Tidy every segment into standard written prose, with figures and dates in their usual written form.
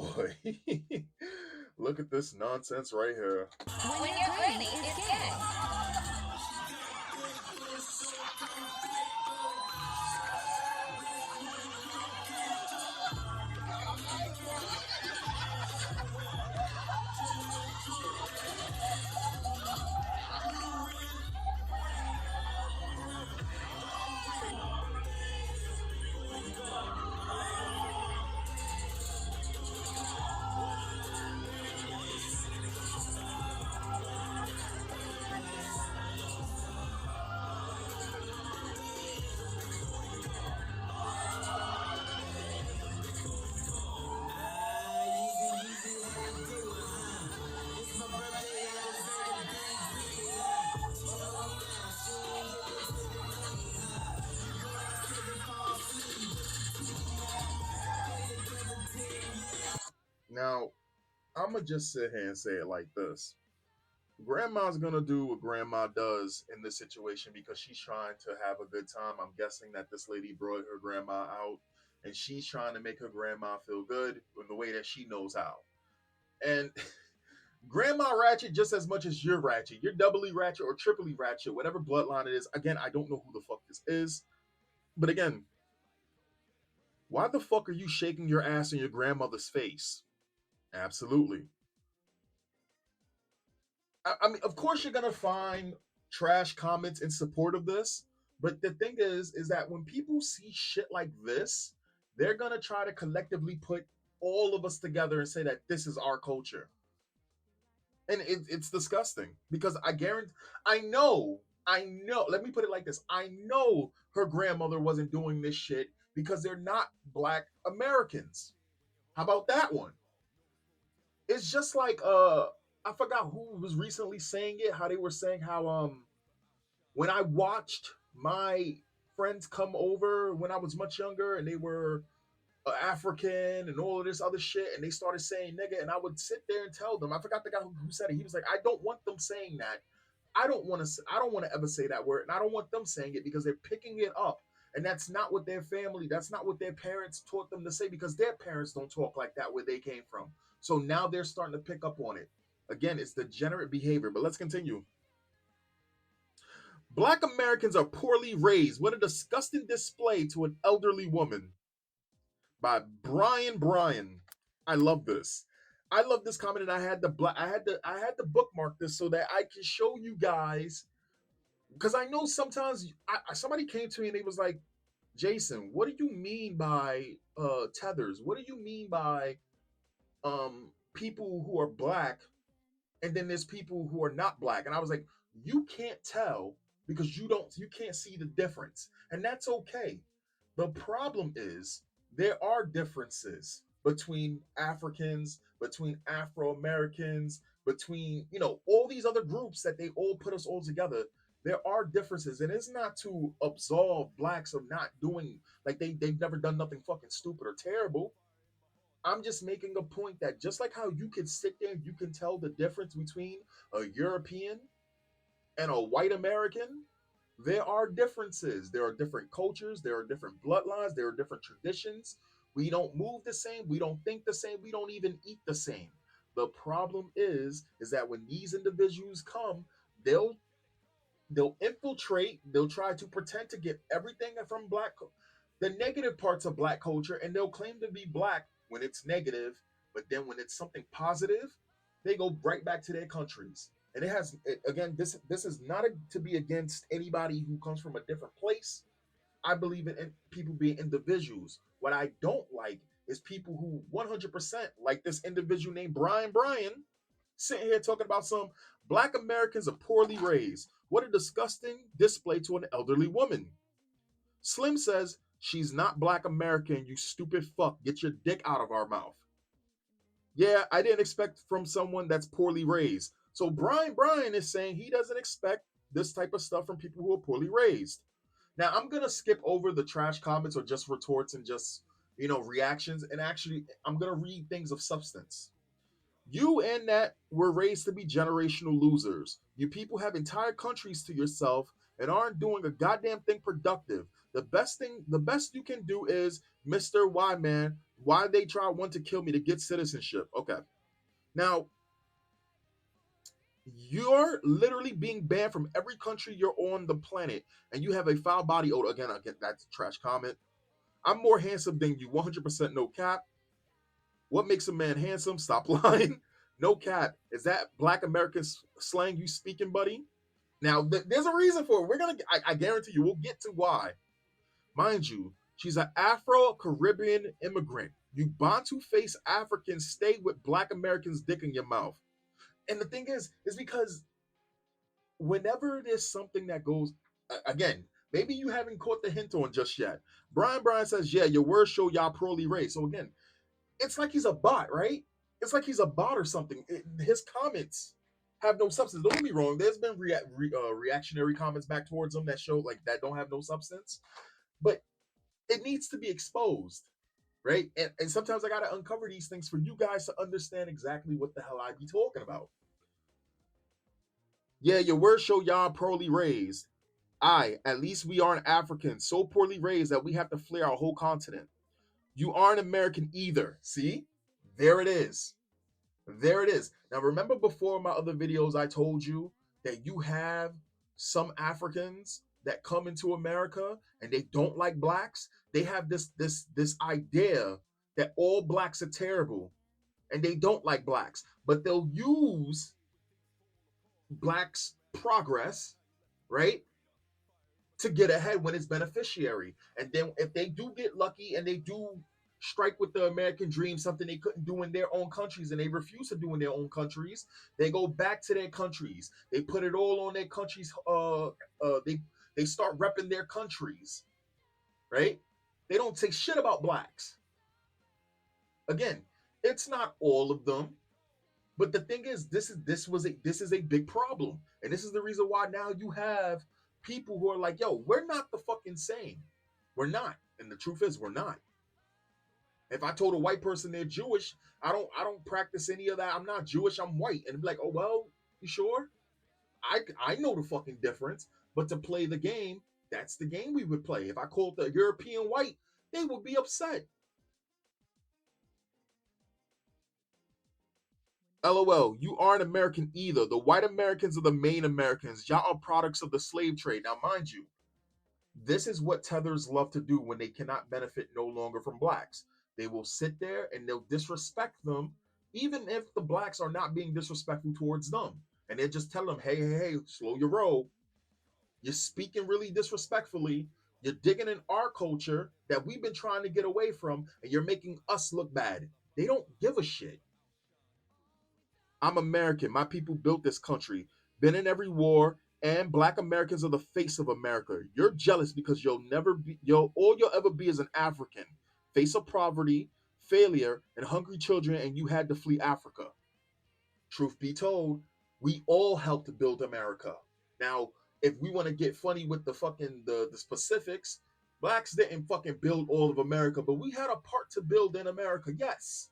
boy. Look at this nonsense right here. When your granny is gay. Now, I'm gonna just sit here and say it like this. Grandma's gonna do what grandma does in this situation because she's trying to have a good time. I'm guessing that this lady brought her grandma out and she's trying to make her grandma feel good in the way that she knows how. And grandma ratchet just as much as you're ratchet. You're doubly ratchet or triply ratchet, whatever bloodline it is. Again, I don't know who the fuck this is. But again, why the fuck are you shaking your ass in your grandmother's face? Absolutely. I mean, of course you're gonna find trash comments in support of this, but the thing is that when people see shit like this, they're gonna try to collectively put all of us together and say that this is our culture, and it's disgusting because I guarantee, I know. Let me put it like this: I know her grandmother wasn't doing this shit because they're not Black Americans. How about that one? It's just like I forgot who was recently saying it, how they were saying how when I watched my friends come over when I was much younger and they were African and all of this other shit and they started saying nigga and I would sit there and tell them, I forgot the guy who said it. He was like, I don't want them saying that. I don't want to ever say that word and I don't want them saying it because they're picking it up. And that's not what their family, that's not what their parents taught them to say because their parents don't talk like that where they came from. So now they're starting to pick up on it. Again, it's degenerate behavior, but let's continue. Black Americans are poorly raised. What a disgusting display to an elderly woman. By Brian Bryan. I love this. I love this comment, and I had to bookmark this so that I can show you guys because I know sometimes somebody came to me and they was like, Jason, what do you mean by tethers? What do you mean by people who are black and then there's people who are not black? And I was like, you can't tell because you can't see the difference. And that's okay. The problem is there are differences between Africans, between Afro Americans, between, all these other groups that they all put us all together. There are differences, and it's not to absolve blacks of not doing like they've never done nothing fucking stupid or terrible. I'm just making a point that just like how you can sit there and you can tell the difference between a European and a white American, there are differences. There are different cultures. There are different bloodlines. There are different traditions. We don't move the same. We don't think the same. We don't even eat the same. The problem is that when these individuals come, they'll they'll infiltrate. They'll try to pretend to get everything from the negative parts of black culture, and they'll claim to be black when it's negative. But then when it's something positive, they go right back to their countries. And again, this is not to be against anybody who comes from a different place. I believe in people being individuals. What I don't like is people who 100% like this individual named Brian Bryan sitting here talking about some black Americans are poorly raised. What a disgusting display to an elderly woman. Slim says, she's not black American, you stupid fuck. Get your dick out of our mouth. Yeah, I didn't expect from someone that's poorly raised. So Brian Bryan is saying he doesn't expect this type of stuff from people who are poorly raised. Now I'm gonna skip over the trash comments or just retorts and just reactions, and actually I'm gonna read things of substance. You and that were raised to be generational losers. You people have entire countries to yourself and aren't doing a goddamn thing productive. The best you can do is, Mr. Y Man, Why they try want to kill me to get citizenship? Okay. Now, you're literally being banned from every country you're on the planet, and you have a foul body odor. Again, that's a trash comment. I'm more handsome than you, 100% no cap. What makes a man handsome? Stop lying. No cap. Is that Black American slang you speaking, buddy? Now, there's a reason for it. I guarantee you, we'll get to why. Mind you, she's an Afro Caribbean immigrant. You Bantu face Africans stay with Black Americans' dick in your mouth. And the thing is because whenever there's something that goes, again, maybe you haven't caught the hint on just yet. Brian says, yeah, your words show y'all poorly raised. So again, it's like he's a bot, right? It's like he's a bot or something. His comments have no substance. Don't get me wrong. There's been reactionary comments back towards him that show like that don't have no substance, but it needs to be exposed, right? And sometimes I gotta uncover these things for you guys to understand exactly what the hell I be talking about. Yeah, your words show y'all poorly raised. At least we aren't Africans, so poorly raised that we have to flare our whole continent. You aren't American either. See? There it is. There it is. Now, remember before my other videos, I told you that you have some Africans that come into America and they don't like blacks. They have this idea that all blacks are terrible and they don't like blacks, but they'll use blacks' progress, right, to get ahead when it's beneficiary. And then if they do get lucky and they do strike with the American dream, something they couldn't do in their own countries, and they refuse to do in their own countries, they go back to their countries. They put it all on their countries. They start repping their countries, right? They don't say shit about blacks. Again, it's not all of them, but the thing is, this is a big problem, and this is the reason why now you have people who are like, "Yo, we're not the fucking same. We're not." And the truth is, we're not. If I told a white person they're Jewish, I don't practice any of that. I'm not Jewish. I'm white, and be like, "Oh well, you sure?" I know the fucking difference. But to play the game, that's the game we would play. If I called the European white, they would be upset. LOL, you aren't American either. The white Americans are the main Americans. Y'all are products of the slave trade. Now, mind you, this is what tethers love to do when they cannot benefit no longer from blacks. They will sit there and they'll disrespect them, even if the blacks are not being disrespectful towards them. And they just tell them, hey, slow your roll. You're speaking really disrespectfully. You're digging in our culture that we've been trying to get away from, and you're making us look bad. They don't give a shit. I'm American. My people built this country, been in every war, and black Americans are the face of America. You're jealous because all you'll ever be is an African, face of poverty, failure, and hungry children, and you had to flee Africa. Truth be told, we all helped to build America. Now, if we want to get funny with the specifics, blacks didn't fucking build all of America, but we had a part to build in America. Yes,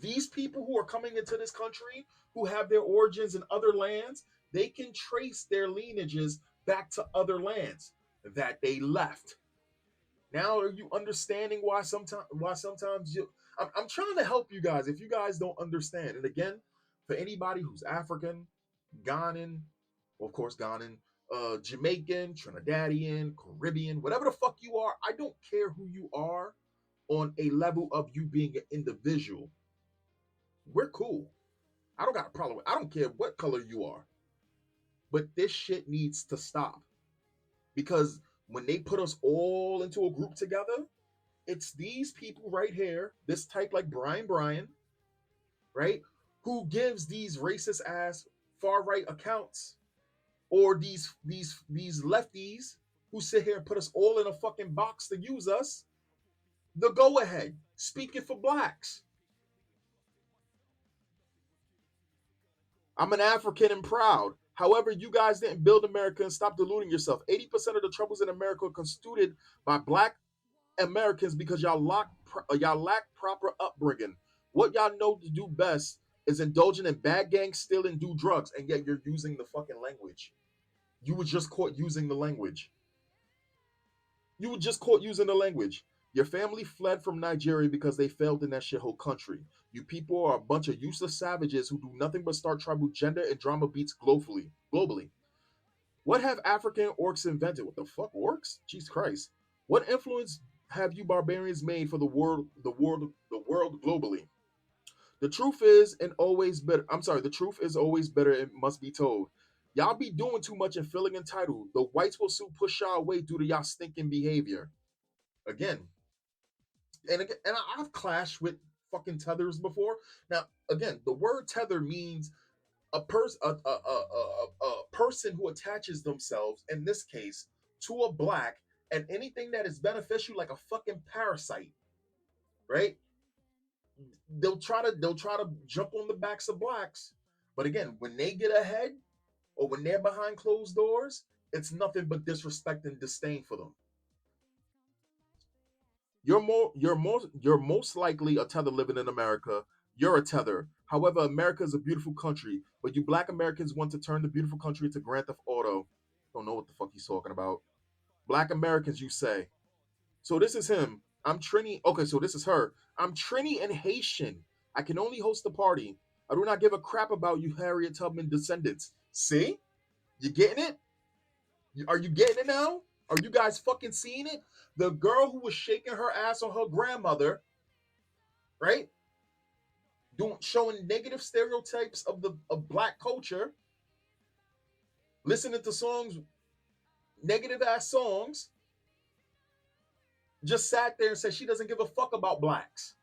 these people who are coming into this country who have their origins in other lands, they can trace their lineages back to other lands that they left. Now are you understanding why sometimes I'm trying to help you guys if you guys don't understand. And again, for anybody who's African, Ghanaian, well, of course Ghanaian, Jamaican, Trinidadian, Caribbean, whatever the fuck you are, I don't care who you are on a level of you being an individual. We're cool. I don't got a problem with. I don't care what color you are. But this shit needs to stop because when they put us all into a group together, it's these people right here, this type like Brian, right, who gives these racist ass far right accounts, or these lefties who sit here and put us all in a fucking box to use us. The go ahead, speaking for blacks. I'm an African and proud. However, you guys didn't build America and stop deluding yourself. 80% of the troubles in America are constituted by black Americans because y'all lack proper upbringing. What y'all know to do best is indulging in bad gang, steal, and do drugs, and yet you're using the fucking language. You were just caught using the language. You were just caught using the language. Your family fled from Nigeria because they failed in that shithole country. You people are a bunch of useless savages who do nothing but start tribal gender and drama beats globally. Globally. What have African orcs invented? What the fuck, orcs? Jesus Christ. What influence have you barbarians made for the world globally? The truth is and always better. I'm sorry, the truth is always better, it must be told. Y'all be doing too much and feeling entitled. The whites will soon push y'all away due to y'all stinking behavior. Again, and I've clashed with fucking tethers before. Now, again, the word tether means a person who attaches themselves, in this case, to a black, and anything that is beneficial, like a fucking parasite, right? They'll try to jump on the backs of blacks, but again, when they get ahead or when they're behind closed doors, it's nothing but disrespect and disdain for them. You're most likely a tether living in America. You're a tether. However, America is a beautiful country, but you black Americans want to turn the beautiful country into Grand Theft Auto. Don't know what the fuck he's talking about. Black Americans, you say. So this is him. I'm Trini. Okay, so this is her. I'm Trini and Haitian. I can only host a party. I do not give a crap about you Harriet Tubman descendants. See? You getting it? Are you getting it now? Are you guys fucking seeing it? The girl who was shaking her ass on her grandmother, right? Doing showing negative stereotypes of black culture, listening to songs, negative ass songs, just sat there and said she doesn't give a fuck about blacks.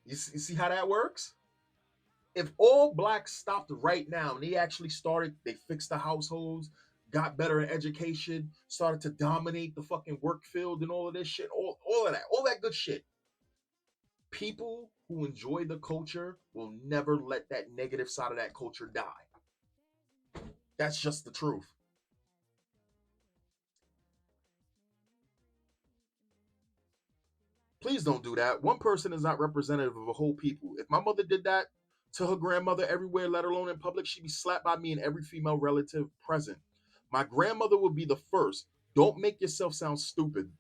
You see how that works? If all blacks stopped right now and they actually started, they fixed the households, got better in education, started to dominate the fucking work field and all of this shit, all that good shit. People who enjoy the culture will never let that negative side of that culture die. That's just the truth. Please don't do that. One person is not representative of a whole people. If my mother did that to her grandmother everywhere, let alone in public, she'd be slapped by me and every female relative present. My grandmother would be the first. Don't make yourself sound stupid.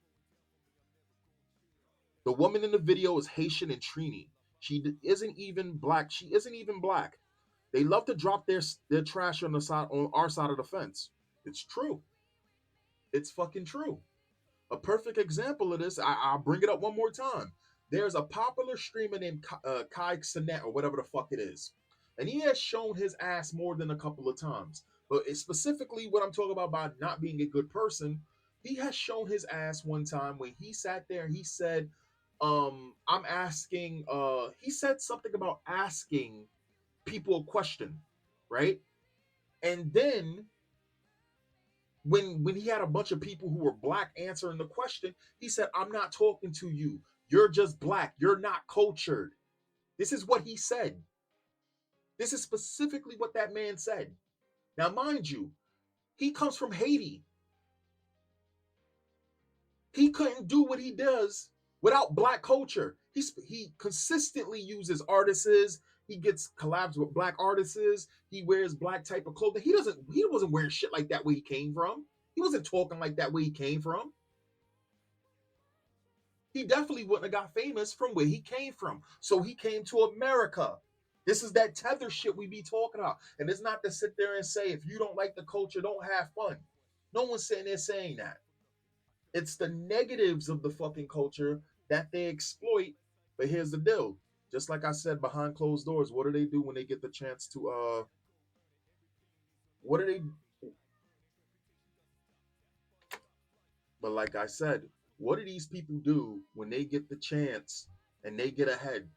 The woman in the video is Haitian and Trini. Isn't even black. She isn't even black. They love to drop their trash on our side of the fence. It's true. It's fucking true. A perfect example of this, I'll bring it up one more time. There's a popular streamer named Kai Sinet or whatever the fuck it is. And he has shown his ass more than a couple of times. But it's specifically what I'm talking about by not being a good person. He has shown his ass one time when he sat there and he said, I'm asking, he said something about asking people a question, right? And then when he had a bunch of people who were black answering the question, he said, I'm not talking to you. You're just black. You're not cultured. This is what he said. This is specifically what that man said. Now, mind you, he comes from Haiti. He couldn't do what he does without black culture. He consistently uses artists. He gets collabs with black artists. He wears black type of clothing. He wasn't wearing shit like that where he came from. He wasn't talking like that where he came from. He definitely wouldn't have got famous from where he came from. So he came to America. This is that tether shit we be talking about. And it's not to sit there and say, if you don't like the culture, don't have fun. No one's sitting there saying that. It's the negatives of the fucking culture that they exploit. But here's the deal. Just like I said, behind closed doors, what do they do when they get the chance to what do they but like I said, what do these people do when they get the chance and they get ahead?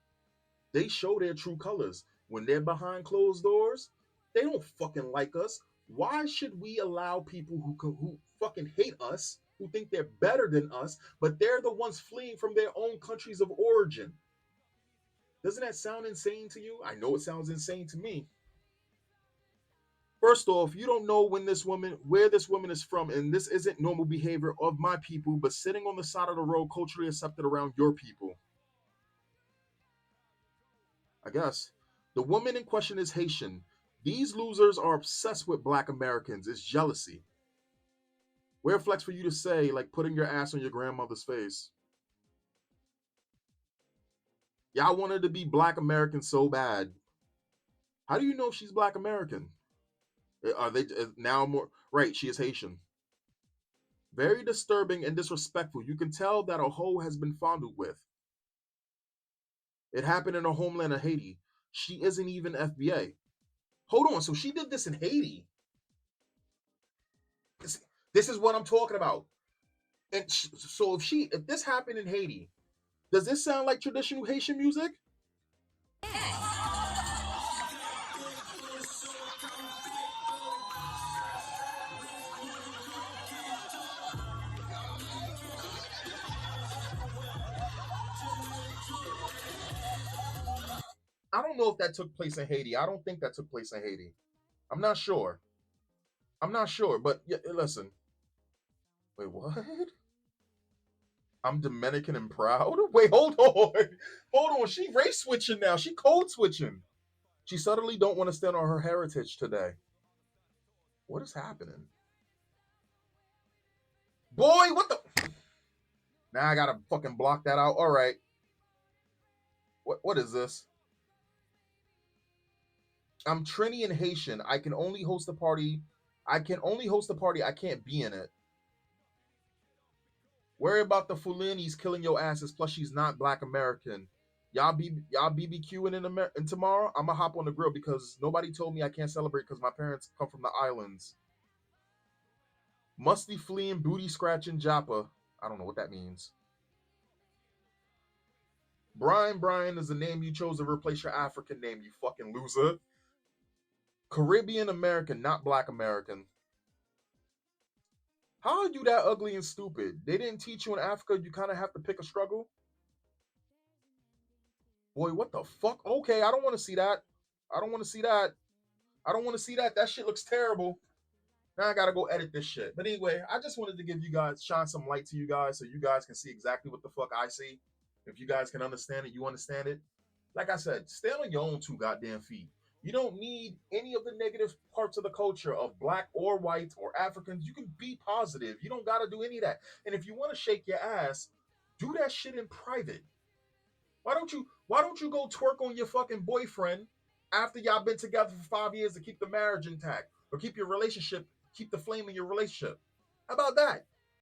They show their true colors. When they're behind closed doors, they don't fucking like us. Why should we allow people who fucking hate us, who think they're better than us, but they're the ones fleeing from their own countries of origin? Doesn't that sound insane to you? I know it sounds insane to me. First off, you don't know where this woman is from, and this isn't normal behavior of my people, but sitting on the side of the road culturally accepted around your people. I guess. The woman in question is Haitian. These losers are obsessed with black Americans. It's jealousy. Weird flex for you to say, like putting your ass on your grandmother's face. Y'all want her to be Black American so bad. How do you know if she's Black American? Are they now more right? She is Haitian. Very disturbing and disrespectful. You can tell that a hoe has been fondled with. It happened in her homeland of Haiti. She isn't even FBA. Hold on. So she did this in Haiti. This, this is what I'm talking about. And so if this happened in Haiti, does this sound like traditional Haitian music? Yes. I don't know if that took place in Haiti. I don't think that took place in Haiti. I'm not sure. I'm not sure. But yeah, listen. Wait, what? I'm Dominican and proud. Wait, hold on. Hold on. She race switching now. She code switching. She suddenly don't want to stand on her heritage today. What is happening? Boy, what the? Now I gotta fucking block that out. All right. What is this? I'm Trini and Haitian. I can only host a party. I can only host a party. I can't be in it. Worry about the Fulinis killing your asses. Plus, she's not Black American. Y'all BBQing in tomorrow. I'ma hop on the grill because nobody told me I can't celebrate because my parents come from the islands. Musty fleeing, booty scratching Joppa. I don't know what that means. Brian is the name you chose to replace your African name, you fucking loser. Caribbean American, not Black American. How are you that ugly and stupid? They didn't teach you in Africa you kind of have to pick a struggle? Boy, what the fuck? Okay, I don't want to see that. I don't want to see that. I don't want to see that. That shit looks terrible. Now I gotta go edit this shit. But anyway, I just wanted to give you guys, shine some light to you guys so you guys can see exactly what the fuck I see. If you guys can understand it, you understand it. Like I said, stand on your own two goddamn feet. You don't need any of the negative parts of the culture of black or white or Africans. You can be positive. You don't gotta do any of that. And if you want to shake your ass, do that shit in private. Why don't you go twerk on your fucking boyfriend after y'all been together for 5 years to keep the marriage intact or keep your relationship, keep the flame in your relationship? How about that?